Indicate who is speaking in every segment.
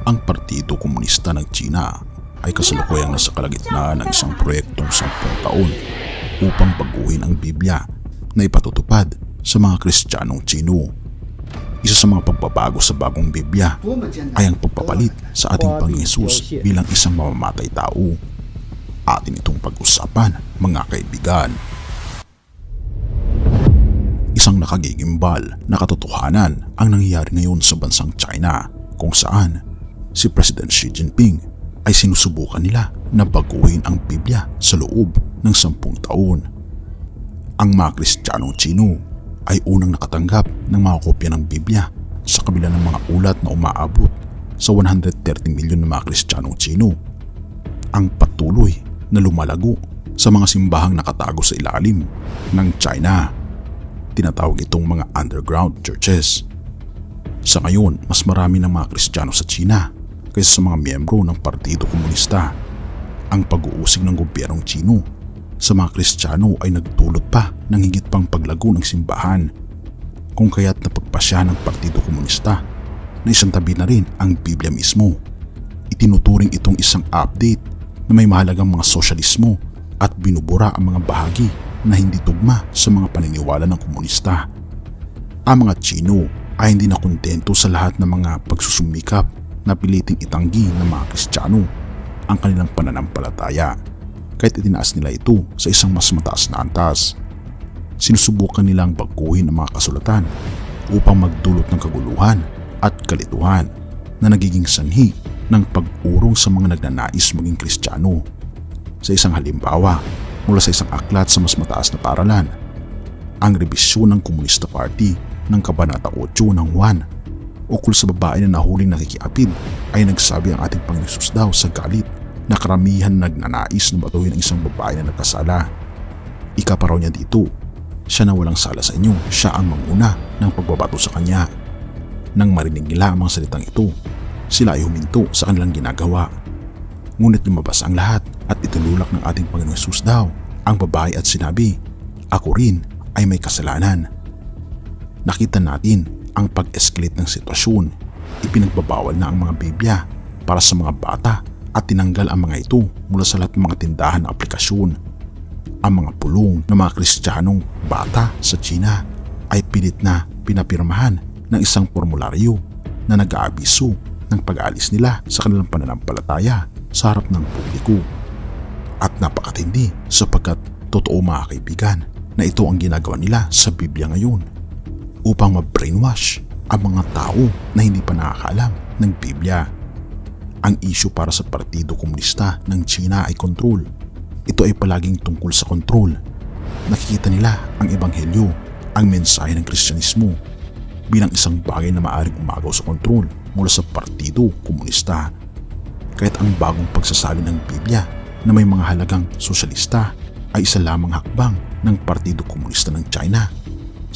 Speaker 1: Ang Partido Komunista ng China ay kasalukuyang nasa kalagitnaan ng isang proyektong 10 taon upang baguhin ang Biblia na ipatutupad sa mga Kristiyanong Tsino. Isa sa mga pagbabago sa bagong Biblia ay ang pagpapalit sa ating Panginoong Hesus bilang isang mamamatay tao. Atin itong pag-usapan, mga kaibigan. Isang nakagigimbal na katotohanan ang nangyayari ngayon sa bansang China, kung saan si President Xi Jinping ay sinusubukan nila na baguhin ang Biblia sa loob ng 10 taon. Ang mga Kristiyanong Tsino ay unang nakatanggap ng mga kopya ng Biblia sa kabila ng mga ulat na umaabot sa 130 milyon na mga Kristiyanong Tsino. Ang patuloy na lumalago sa mga simbahang nakatago sa ilalim ng China. Tinatawag itong mga underground churches. Sa ngayon, mas marami ng mga Kristiyano sa China kaysa sa mga miyembro ng Partido Komunista. Ang pag-uusig ng gobyernong Tsino sa mga Kristiyano ay nagdulot pa ng higit pang paglago ng simbahan, kung kaya't napagpasya ng Partido Komunista na isantabi na rin ang Biblia mismo. Itinuturing itong isang update na may mahalagang mga sosyalismo at binubura ang mga bahagi na hindi tugma sa mga paniniwala ng komunista. Ang mga Tsino ay hindi na kontento sa lahat ng mga pagsusumikap na piliting itanggi ng mga Kristiyano ang kanilang pananampalataya, kahit itinaas nila ito sa isang mas mataas na antas. Sinusubukan nilang baguhin ang mga kasulatan upang magdulot ng kaguluhan at kalituhan na nagiging sanhi ng pag-urong sa mga nagnanais maging Kristiyano. Sa isang halimbawa, mula sa isang aklat sa mas mataas na paaralan, ang rebisyon ng Komunista Party ng Kabanata 8 ng 1 ukol sa babae na nahuling nakikiapid ay nagsabi ang ating Panginoong Hesus daw sa galit na karamihan nagnanais na batuhin ang isang babae na nagkasala. Ika pa raw niya dito, siya na walang sala sa inyo, siya ang manguna ng pagbabato sa kanya. Nang marinig nila ang mga salitang ito, sila ay huminto sa kanilang ginagawa. Ngunit lumabas ang lahat at itinulak ng ating Panginoong Hesus daw ang babae at sinabi, "Ako rin ay may kasalanan." Nakita natin ang pag-escalate ng sitwasyon. Ipinagbabawal na ang mga Biblia para sa mga bata at tinanggal ang mga ito mula sa lahat ng mga tindahan na aplikasyon. Ang mga pulong ng mga Kristiyanong bata sa China ay pilit na pinapirmahan ng isang formularyo na nag-aabiso ng pag-aalis nila sa kanilang pananampalataya sa harap ng publiko. At napakatindi sapagkat totoo, mga kaibigan, na ito ang ginagawa nila sa Biblia ngayon upang ma-brainwash ang mga tao na hindi pa nakakaalam ng Biblia. Ang issue para sa Partido Komunista ng China ay kontrol. Ito ay palaging tungkol sa kontrol. Nakikita nila ang Ebanghelyo, ang mensahe ng Kristyanismo, bilang isang bagay na maaaring umagaw sa kontrol mula sa Partido Komunista. Kaya't ang bagong pagsasali ng Biblia na may mga halagang sosyalista ay isa lamang hakbang ng Partido Komunista ng China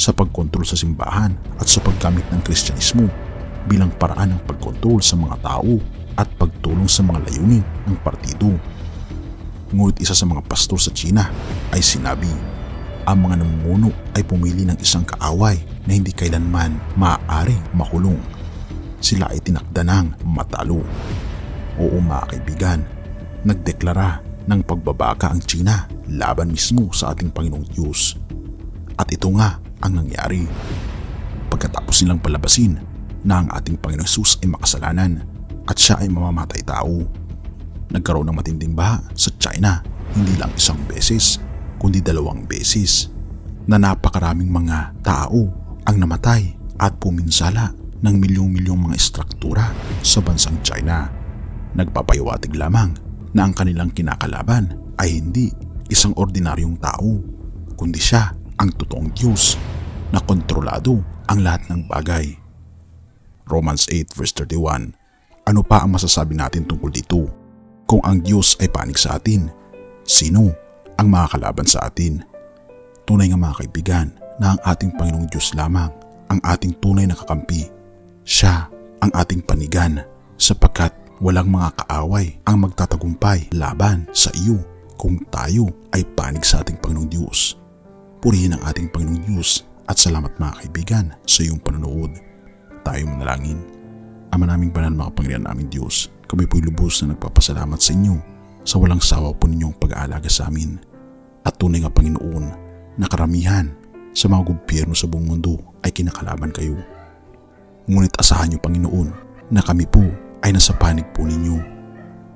Speaker 1: sa pagkontrol sa simbahan at sa paggamit ng Kristyanismo bilang paraan ng pagkontrol sa mga tao at pagtulong sa mga layunin ng partido. Ngunit isa sa mga pastor sa China ay sinabi, ang mga namumuno ay pumili ng isang kaaway na hindi kailanman maaari makulong. Sila ay tinakda ng matalo. Oo, mga kaibigan, nagdeklara ng pagbabaka ang China laban mismo sa ating Panginoong Diyos. At ito nga ang nangyari. Pagkatapos nilang palabasin na ang ating Panginoong Hesus ay makasalanan at siya ay mamamatay tao, nagkaroon ng matinding baha sa China, hindi lang isang beses kundi 2 beses, na napakaraming mga tao ang namatay at puminsala ng milyong-milyong mga estruktura sa bansang China. Nagpapahiwatig lamang na ang kanilang kinakalaban ay hindi isang ordinaryong tao, kundi siya ang totoong Diyos na kontrolado ang lahat ng bagay. Romans 8 verse 31. Ano pa ang masasabi natin tungkol dito? Kung ang Diyos ay panig sa atin, sino ang makakalaban sa atin? Tunay nga, mga kaibigan, na ang ating Panginoong Diyos lamang ang ating tunay na kakampi. Siya ang ating panigan, sapagkat walang mga kaaway ang magtatagumpay laban sa iyo kung tayo ay panig sa ating Panginoong Diyos. Purihin ang ating Panginoong Diyos at salamat, mga kaibigan, sa iyong panonood. Tayo manalangin. Ama naming banal makapangyarihan naming Diyos, kami po'y lubos na nagpapasalamat sa inyo sa walang sawa po ninyong pag-aalaga sa amin. At tunay nga Panginoon na karamihan sa mga gobyerno sa buong mundo ay kinakalaban kayo. Ngunit asahan niyo Panginoon na kami po ay nasa panig po ninyo,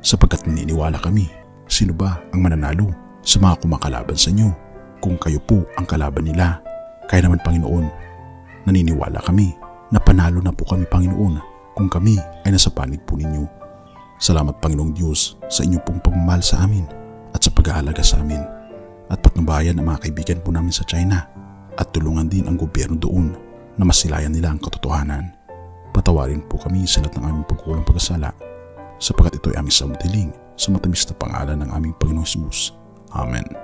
Speaker 1: sapagkat naniniwala kami, sino ba ang mananalo sa mga kumakalaban sa inyo kung kayo po ang kalaban nila? Kaya naman Panginoon, naniniwala kami na panalo na po kami Panginoon kung kami ay nasa panig po ninyo. Salamat Panginoong Diyos sa inyong pong pagmamahal sa amin at sa pag-aalaga sa amin, at patnubayan ang mga kaibigan po namin sa China at tulungan din ang gobyerno doon na masilayan nila ang katotohanan. Patawarin po kami sa lahat ng aming pagkukulang pagkasala, sapagkat ito ay aming samutiling sa matamis na pangalan ng aming Panginoong Jesus. Amen.